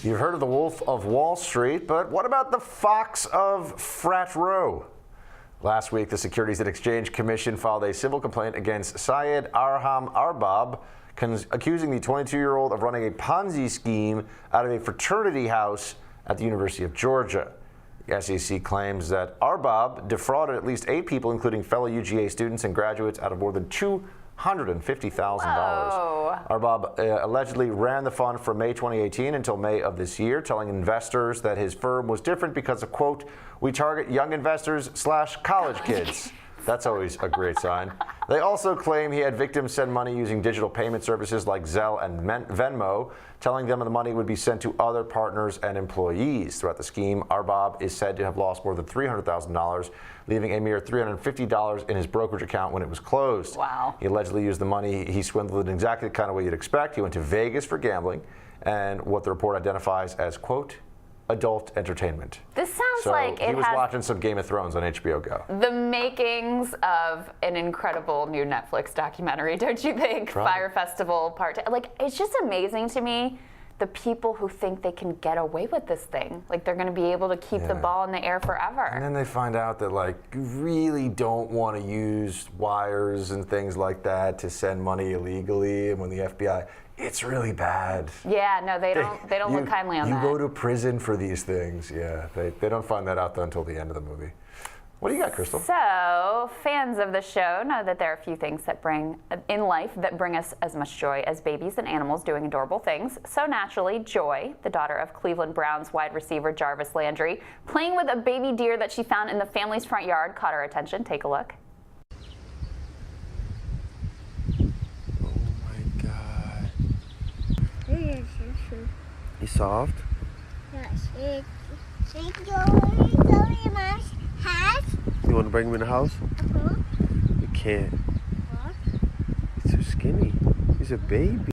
You've heard of the Wolf of Wall Street, but what about the Fox of Frat Row? Last week, the Securities and Exchange Commission filed a civil complaint against Syed Arham Arbab, accusing the 22-year-old of running a Ponzi scheme out of a fraternity house at the University of Georgia. The SEC claims that Arbab defrauded at least 8 people, including fellow UGA students and graduates, out of more than $250,000. Arbab allegedly ran the fund from May 2018 until May of this year, telling investors that his firm was different because of, quote, "We target young investors / college kids." That's always a great sign. They also claim he had victims send money using digital payment services like Zelle and Venmo, telling them the money would be sent to other partners and employees. Throughout the scheme, Arbab is said to have lost more than $300,000, leaving a mere $350 in his brokerage account when it was closed. Wow. He allegedly used the money he swindled in exactly the kind of way you'd expect. He went to Vegas for gambling and what the report identifies as, quote, adult entertainment. This sounds so like it he was has watching some Game of Thrones on HBO Go. the makings of an incredible new Netflix documentary, don't you think? Fire Festival Part 2. Like, it's just amazing to me, the people who think they can get away with this thing. Like, they're going to be able to keep the ball in the air forever. And then they find out that, like, you really don't want to use wires and things like that to send money illegally. And when the FBI, it's really bad. Yeah, no, they don't look kindly on that. You go to prison for these things. Yeah, they don't find that out until the end of the movie. What do you got, Crystal? So, fans of the show know that there are a few things that bring in life that bring us as much joy as babies and animals doing adorable things. So naturally, Joy, the daughter of Cleveland Browns wide receiver Jarvis Landry, playing with a baby deer that she found in the family's front yard, caught her attention. Take a look. He's soft? Yes, You want to bring him in the house? You can't. What? He's too skinny. He's a baby.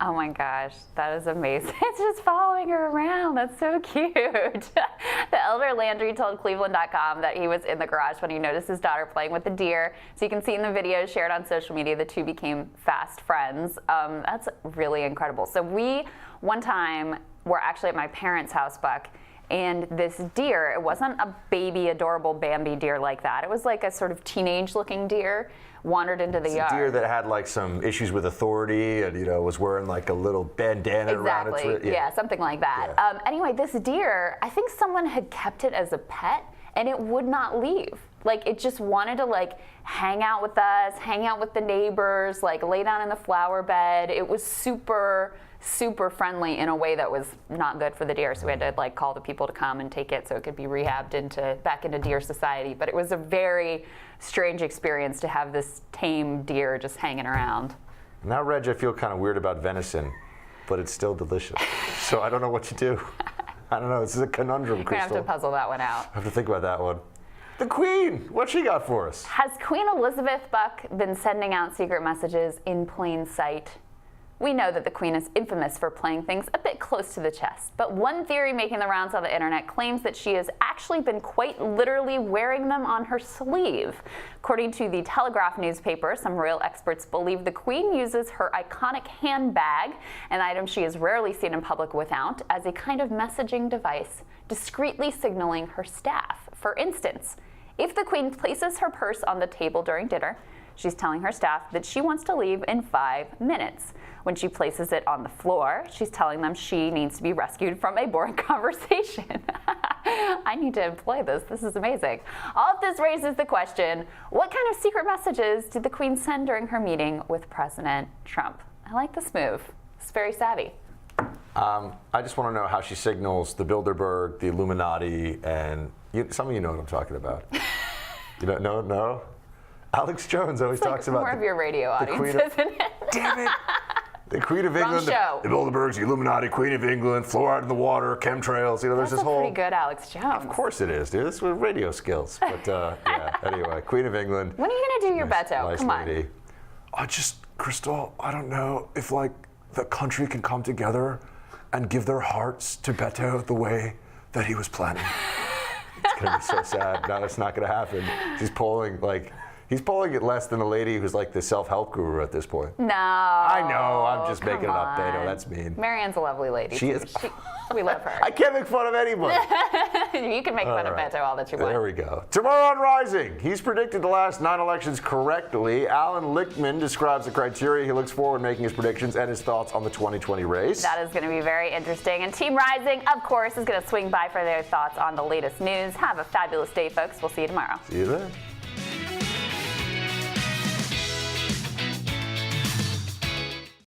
Oh my gosh, that is amazing. It's just following her around. That's so cute. The elder Landry told Cleveland.com that he was in the garage when he noticed his daughter playing with the deer. So you can see in the videos shared on social media, the two became fast friends. That's really incredible. So we, one time, were actually at my parents' house, Buck, and this deer, it wasn't a baby, adorable Bambi deer like that. It was like a sort of teenage-looking deer, wandered into the yard. A deer that had like some issues with authority and, you know, was wearing like a little bandana around its wrist. Yeah, something like that. Yeah. Anyway, this deer, I think someone had kept it as a pet and it would not leave. Like, it just wanted to like hang out with us, hang out with the neighbors, like lay down in the flower bed. It was super friendly in a way that was not good for the deer. So we had to like call the people to come and take it so it could be rehabbed back into deer society. But it was a very strange experience to have this tame deer just hanging around. Now, Reg, I feel kind of weird about venison, but it's still delicious. So I don't know what to do. I don't know. This is a conundrum, You're Crystal. gonna have to puzzle that one out. I have to think about that one. The Queen, what she got for us? Has Queen Elizabeth, Buck, been sending out secret messages in plain sight? We know that the Queen is infamous for playing things a bit close to the chest, but one theory making the rounds on the internet claims that she has actually been quite literally wearing them on her sleeve. According to the Telegraph newspaper, some royal experts believe the Queen uses her iconic handbag, an item she is rarely seen in public without, as a kind of messaging device, discreetly signaling her staff. For instance, if the Queen places her purse on the table during dinner, she's telling her staff that she wants to leave in 5 minutes. When she places it on the floor, she's telling them she needs to be rescued from a boring conversation. I need to employ this. This is amazing. All of this raises the question, what kind of secret messages did the Queen send during her meeting with President Trump? I like this move. It's very savvy. I just want to know how she signals the Bilderberg, the Illuminati, and some of you know what I'm talking about. You don't know? No? Alex Jones always talks about more of your radio audience, isn't it? Damn it! The Queen of England, the Bilderbergs, the Illuminati, Queen of England, fluoride in the water, chemtrails. You know, there's this whole. Pretty good, Alex Jones. Of course it is, dude. This is radio skills. But yeah. Anyway, Queen of England. When are you gonna do your Beto? Nice Come lady. on. Crystal, I don't know if like the country can come together and give their hearts to Beto the way that he was planning. It's gonna be so sad. No, it's not gonna happen. He's polling like. He's pulling it less than a lady who's like the self-help guru at this point. No. I know, I'm just making it come up, Beto. on. That's mean. Marianne's a lovely lady. She too. is. We love her. I can't make fun of anybody. You can make fun of Beto all that you want. There we go. Tomorrow on Rising, he's predicted the last 9 elections correctly. Alan Lichtman describes the criteria he looks for when making his predictions and his thoughts on the 2020 race. That is going to be very interesting. And Team Rising, of course, is going to swing by for their thoughts on the latest news. Have a fabulous day, folks. We'll see you tomorrow. See you then.